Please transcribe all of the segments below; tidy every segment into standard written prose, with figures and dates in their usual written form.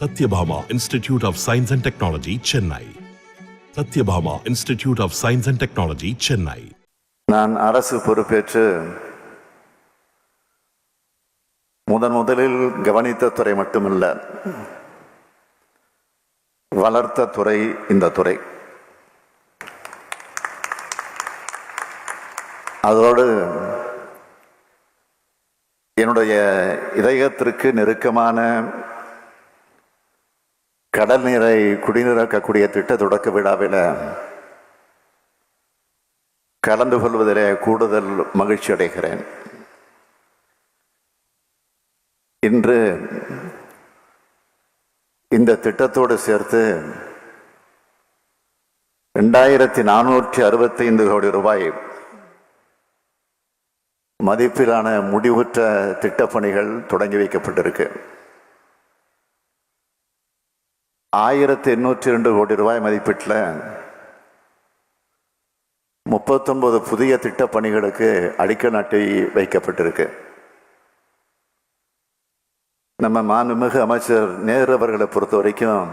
Satyabhama Institute of Science and Technology, Chennai. Satyabhama Institute of Science and Technology, Chennai. நான் அரசு பொறுப்பேற்று முதலில் கவனித்த துறை மட்டுமல்ல, வளர்த்த துறை இந்த துறை. அதோடு என்னுடைய இதயத்திற்கு நெருக்கமான கடல் நீரை குடிநீராக்கக்கூடிய திட்ட தொடக்க விழாவில் கலந்து கொள்வதிலே கூடுதல் மகிழ்ச்சி அடைகிறேன். இன்று இந்த திட்டத்தோடு சேர்த்து 2465 கோடி ரூபாய் மதிப்பிலான முடிவுற்ற திட்டப்பணிகள் தொடங்கி வைக்கப்பட்டிருக்கு. 1802 கோடி ரூபாய் மதிப்பீட்டில் 39 புதிய திட்டப்பணிகளுக்கு அடிக்கல் நாட்டி வைக்கப்பட்டிருக்கு. நம்ம மாண்புமிகு அமைச்சர் நேரு அவர்களை பொறுத்த வரைக்கும்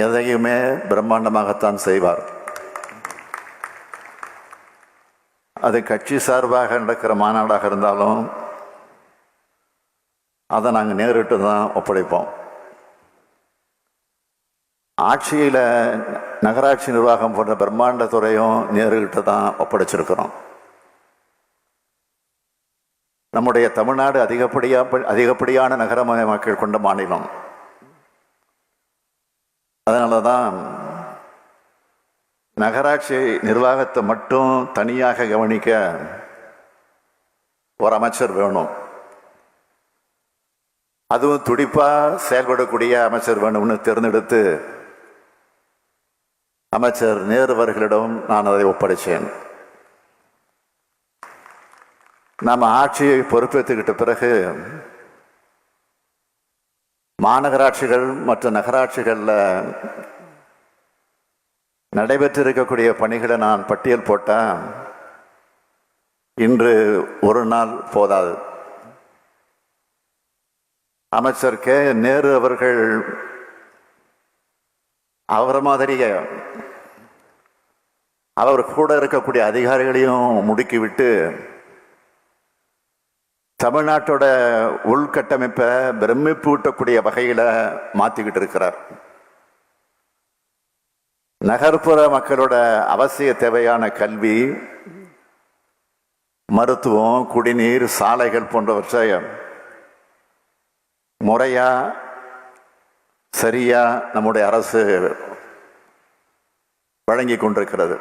எதையுமே பிரம்மாண்டமாகத்தான் செய்வார். அது கட்சி சார்பாக நடக்கிற மாநாடாக இருந்தாலும் அதை நாங்கள் நேரிட்டு தான் ஒப்படைப்போம். ஆட்சியில் நகராட்சி நிர்வாகம் போன்ற பிரம்மாண்ட துறையும் நேருகிட்ட தான் ஒப்படைச்சிருக்கிறோம். நம்முடைய தமிழ்நாடு அதிகப்படியான நகரமயமாக்கல் கொண்ட மாநிலம். அதனால தான் நகராட்சி நிர்வாகத்தை மட்டும் தனியாக கவனிக்க ஒரு அமைச்சர் வேணும். அதுவும் துடிப்பாக செயல்படக்கூடிய அமைச்சர் வேணும்னு தேர்ந்தெடுத்து அமைச்சர் நேரு அவர்களிடம் நான் அதை ஒப்படைச்சேன். நாம் ஆட்சியை பொறுப்பேற்றுக்கிட்ட பிறகு மாநகராட்சிகள் மற்றும் நகராட்சிகளில் நடைபெற்றிருக்கக்கூடிய பணிகளை நான் பட்டியல் போட்டால் இன்று ஒரு நாள் போதாது. அமைச்சர் கே நேரு அவர்கள் அவர் மாதிரியே அவர் கூட இருக்கக்கூடிய அதிகாரிகளையும் முடுக்கிவிட்டு தமிழ்நாட்டோட உள்கட்டமைப்பை பிரமிப்பு ஊட்டக்கூடிய வகையில் மாற்றிக்கிட்டு இருக்கிறார். நகர்ப்புற மக்களோட அவசிய தேவையான கல்வி, மருத்துவம், குடிநீர், சாலைகள் போன்றவற்றை முறையா சரியா நம்முடைய அரசு வழங்கி கொண்டிருக்கிறது.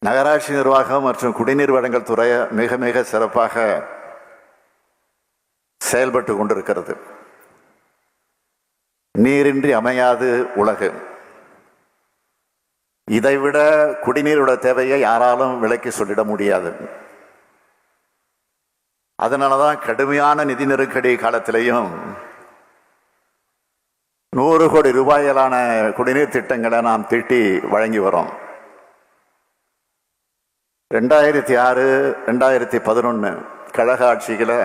நகராட்சி நிர்வாகம் மற்றும் குடிநீர் வழங்கல் துறை மிக மிக சிறப்பாக செயல்பட்டு கொண்டிருக்கிறது. நீரின்றி அமையாது உலகு. இதைவிட குடிநீரோட தேவையை யாராலும் விலக்கி சொல்லிட முடியாது. அதனாலதான் கடுமையான நிதி நெருக்கடி காலத்திலையும் 100 கோடி ரூபாயிலான குடிநீர் திட்டங்களை நாம் தீட்டி வழங்கி வரோம். 2006, 2011 கழக ஆட்சியில்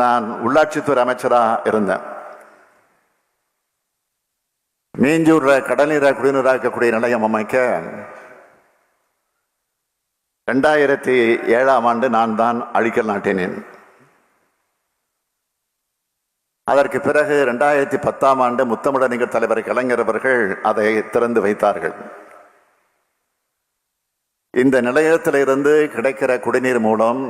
நான் உள்ளாட்சித்துறை அமைச்சராக இருந்தேன். மீஞ்சூர்ல கடல்நீரை குடிநீராக்கக்கூடிய நிலையம் அமைக்க 2007 நான் தான் அடிக்கல் நாட்டினேன். அதற்கு பிறகு 2010 முத்தமிழறிஞர் தலைவர் கலைஞர் அவர்கள் அதை திறந்து வைத்தார்கள். இந்த நிலையத்திலிருந்து கிடைக்கிற குடிநீர் மூலம்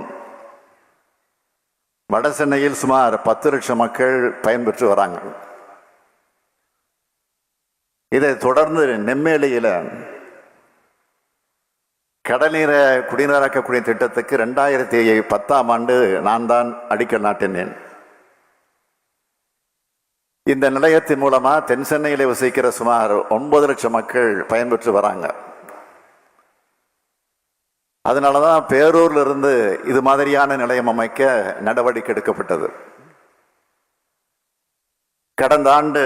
வட சென்னையில் சுமார் 10 லட்சம் மக்கள் பயன்பெற்று வராங்க. இதை தொடர்ந்து நெம்மேலியில் கடல்நீரை குடிநீராக்கக்கூடிய திட்டத்துக்கு 2010 நான் தான் அடிக்கல் நாட்டினேன். இந்த நிலையத்தின் மூலமா தென் சென்னையில் வசிக்கிற சுமார் 9 லட்சம் மக்கள் பயன்பெற்று வராங்க. அதனாலதான் பேரூர்ல இருந்து இது மாதிரியான நிலையம் அமைக்க நடவடிக்கை எடுக்கப்பட்டது. கடந்த ஆண்டு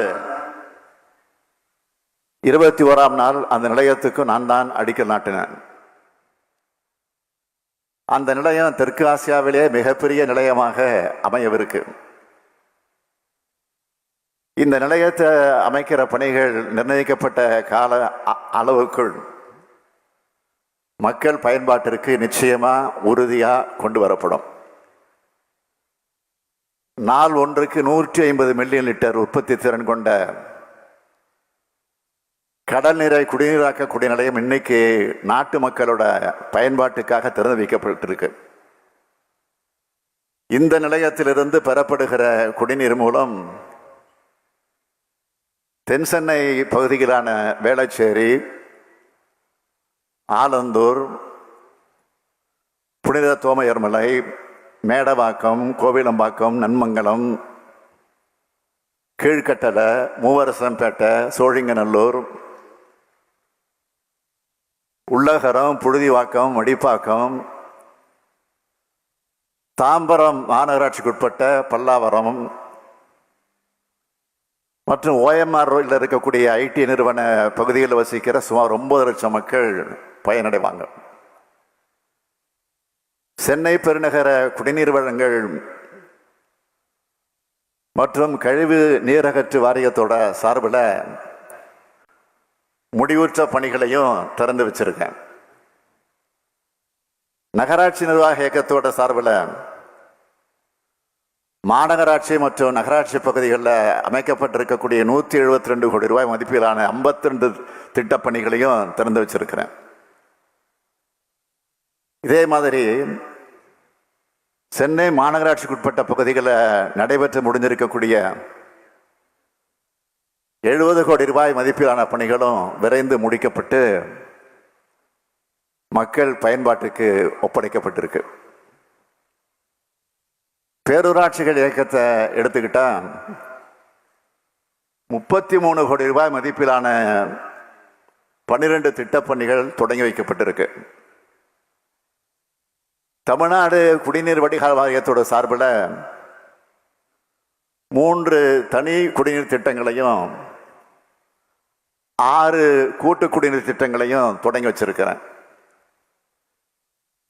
21ஆம் நாள் அந்த நிலையத்துக்கு நான் தான் அடிக்கல் நாட்டினேன். அந்த நிலையம் தெற்கு ஆசியாவிலே மிகப்பெரிய நிலையமாக அமையவிருக்கு. இந்த நிலையத்தை அமைக்கிற பணிகள் நிர்ணயிக்கப்பட்ட கால அளவுக்குள் மக்கள் பயன்பாட்டிற்கு நிச்சயமா உறுதியா கொண்டு வரப்படும். நாள் ஒன்றுக்கு 150 மில்லியன் லிட்டர் உற்பத்தி திறன் கொண்ட கடல் நீரை குடிநீராக்க குடிநிலையம் இன்னைக்கு நாட்டு மக்களோட பயன்பாட்டுக்காக திறந்து வைக்கப்பட்டிருக்கு. இந்த நிலையத்திலிருந்து பெறப்படுகிற குடிநீர் மூலம் தென் சென்னை பகுதிகளான வேளச்சேரி, ஆலந்தூர், புனித தோமையர்மலை, மேடவாக்கம், கோவிலம்பாக்கம், நன்மங்கலம், கீழ்கட்டளை, மூவரசம்பேட்டை, சோழிங்கநல்லூர், உள்ளகரம், புழுதிவாக்கம், மடிப்பாக்கம், தாம்பரம் மாநகராட்சிக்குட்பட்ட பல்லாவரம் மற்றும் OMR ரோடில் இருக்கக்கூடிய ஐடி நிறுவன பகுதிகளில் வசிக்கிற சுமார் 9 லட்சம் மக்கள் பயனடைவாங்க. சென்னை பெருநகர குடிநீர் வழங்கல் மற்றும் கழிவு நீரகற்று வாரியத்தோட சார்பில் முடிவுற்ற பணிகளையும் திறந்து வச்சிருக்கேன். நகராட்சி நிர்வாக இயக்கத்தோட சார்பில் மாநகராட்சி மற்றும் நகராட்சி பகுதிகளில் அமைக்கப்பட்டிருக்கக்கூடிய 172 கோடி ரூபாய் மதிப்பிலான 52 திட்டப்பணிகளையும் திறந்து வச்சிருக்கிறேன். இதே மாதிரி சென்னை மாநகராட்சிக்குட்பட்ட பகுதிகளில் நடைபெற்று முடிஞ்சிருக்கக்கூடிய 70 கோடி ரூபாய் மதிப்பிலான பணிகளும் விரைந்து முடிக்கப்பட்டு மக்கள் பயன்பாட்டுக்கு ஒப்படைக்கப்பட்டிருக்கு. பேரூராட்சிகள் இயக்கத்தை எடுத்துக்கிட்டா 33 கோடி ரூபாய் மதிப்பிலான 12 திட்டப்பணிகள் தொடங்கி வைக்கப்பட்டிருக்கு. தமிழ்நாடு குடிநீர் வடிகால் வாரியத்தோட சார்பில் 3 தனி குடிநீர் திட்டங்களையும் 6 கூட்டு குடிநீர் திட்டங்களையும் தொடங்கி வச்சிருக்கிறேன்.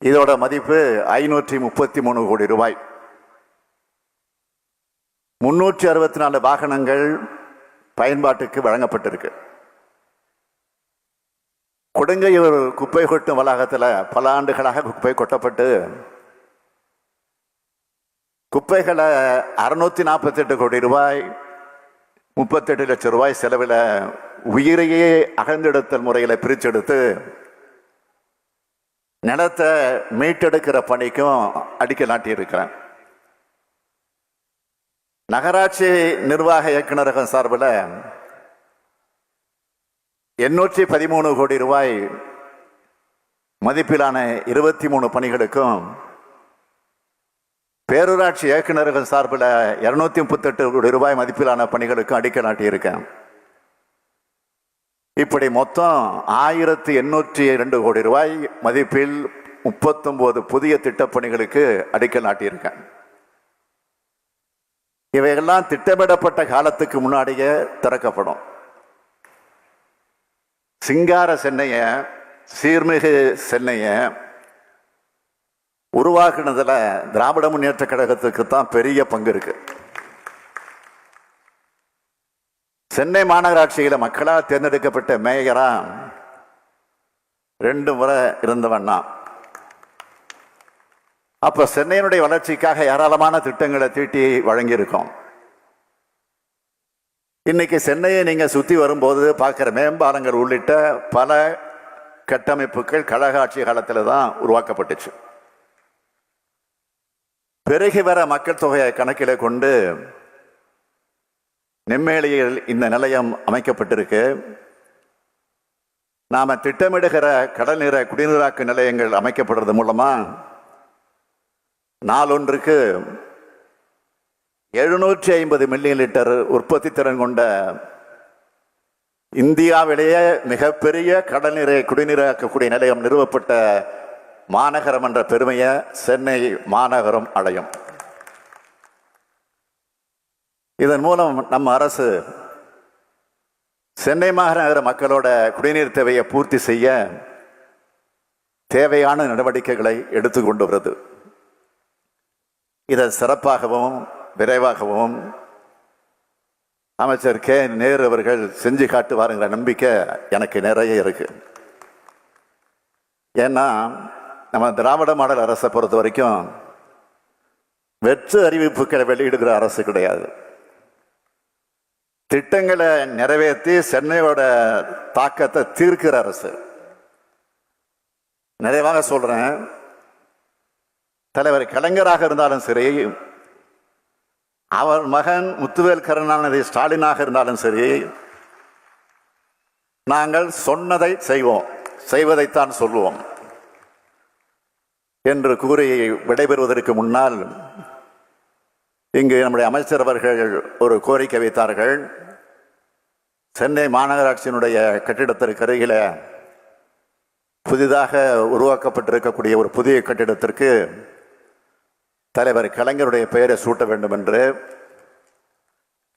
இதோட மதிப்பு 533 கோடி ரூபாய். 364 வாகனங்கள் பயன்பாட்டுக்கு வழங்கப்பட்டிருக்கு. கொடுங்கையூர் குப்பை கொட்டும் வளாகத்தில் பல ஆண்டுகளாக குப்பை கொட்டப்பட்டு குப்பைகளை 648 கோடி ரூபாய் 38 லட்சம் ரூபாய் செலவில் உயிரையே அகழ்ந்தெடுத்தல் முறையில் பிரிச்செடுத்து நிலத்தை மீட்டெடுக்கிற பணிக்கும் அடிக்கல் நாட்டியிருக்கிறேன். நகராட்சி நிர்வாக இயக்குநரகம் சார்பில் 813 கோடி ரூபாய் மதிப்பிலான 23 பணிகளுக்கும் பேரூராட்சி இயக்குநரகம் சார்பில் 238 கோடி ரூபாய் மதிப்பிலான பணிகளுக்கும் அடிக்கல் நாட்டியிருக்கேன். இப்படி மொத்தம் 1802 கோடி ரூபாய் மதிப்பில் 39 புதிய திட்டப்பணிகளுக்கு அடிக்கல் நாட்டியிருக்கேன். இவையெல்லாம் திட்டமிடப்பட்ட காலத்துக்கு முன்னாடியே திறக்கப்படும். சிங்கார சென்னைய, சீர்மிகு சென்னைய உருவாக்குனதுல திராவிட முன்னேற்ற கழகத்துக்கு தான் பெரிய பங்கு இருக்கு. சென்னை மாநகராட்சியில மக்களால் தேர்ந்தெடுக்கப்பட்ட மேயரா 2 முறை இருந்தவண்ணா. அப்ப சென்னையினுடைய வளர்ச்சிக்காக ஏராளமான திட்டங்களை தீட்டி வழங்கியிருக்கோம். இன்னைக்கு சென்னையை நீங்க சுத்தி வரும்போது பார்க்கிற மேம்பாலங்கள் உள்ளிட்ட பல கட்டமைப்புகள் கழக ஆட்சி காலத்தில் தான் உருவாக்கப்பட்டுச்சு. பெருகி வர மக்கள் தொகையை கணக்கில் கொண்டு நெம்மேலியில் இந்த நிலையம் அமைக்கப்பட்டிருக்கு. நாம திட்டமிடுகிற கடல் நீர குடிநீராக்க நிலையங்கள் அமைக்கப்படுறது மூலமா நாளொன்றுக்கு 750 மில்லியன் லிட்டர் உற்பத்தி திறன் கொண்ட இந்தியாவிலேயே மிகப்பெரிய கடல் நீரை குடிநீராக்கக்கூடிய நிலையம் நிறுவப்பட்ட மாநகரம் என்ற பெருமையை சென்னை மாநகரம் அடையும். இதன் மூலம் நம்ம அரசு சென்னை மாநகர மக்களோட குடிநீர் தேவையை பூர்த்தி செய்ய தேவையான நடவடிக்கைகளை எடுத்துக்கொண்டு வருது. இதை சிறப்பாகவும் விரைவாகவும் அமைச்சர் கே நேரு அவர்கள் செஞ்சு காட்டுவாருங்கிற நம்பிக்கை எனக்கு நிறைய இருக்கு. ஏன்னா நம்ம திராவிட மாடல் அரசை பொறுத்த வரைக்கும் வெற்று அறிவிப்புகளை வெளியிடுகிற அரசு கிடையாது. திட்டங்களை நிறைவேற்றி சென்னையோட தாக்கத்தை தீர்க்கிற அரசு. நிறைவாக சொல்றேன், தலைவர் கலைஞராக இருந்தாலும் சரி, அவர் மகன் முத்துவேல் கருணாநிதி ஸ்டாலினாக இருந்தாலும் சரி, நாங்கள் சொன்னதை செய்வோம், செய்வதைத்தான் சொல்லுவோம் என்று கூறி விடைபெறுவதற்கு முன்னால் இங்கு நம்முடைய அமைச்சர் அவர்கள் ஒரு கோரிக்கை வைத்தார்கள். சென்னை மாநகராட்சியினுடைய கட்டிடத்திற்கு அருகில புதிதாக உருவாக்கப்பட்டிருக்கக்கூடிய ஒரு புதிய கட்டிடத்திற்கு தலைவர் கலைஞருடைய பெயரை சூட்ட வேண்டும் என்று.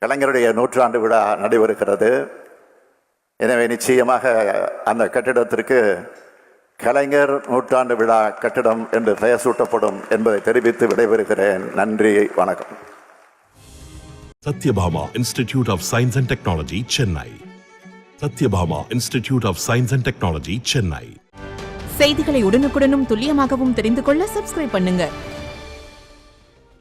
கலைஞருடைய 100ஆண்டு விழா நடைபெறுகிறது. எனவே நிச்சயமாக அந்த கட்டிடத்திற்கு கலைஞர் 100ஆண்டு விழா கட்டிடம் என்று பெயர் சூட்டப்படும் என்பதை தெரிவித்து விடைபெறுகிறேன். நன்றி, வணக்கம். Satyabhama Institute of Science and Technology, Chennai. Satyabhama Institute of Science and Technology, Chennai. செய்திகளை உடனுக்குடனும் துல்லியமாகவும் தெரிந்து கொள்ள சப்ஸ்கிரைப் பண்ணுங்க.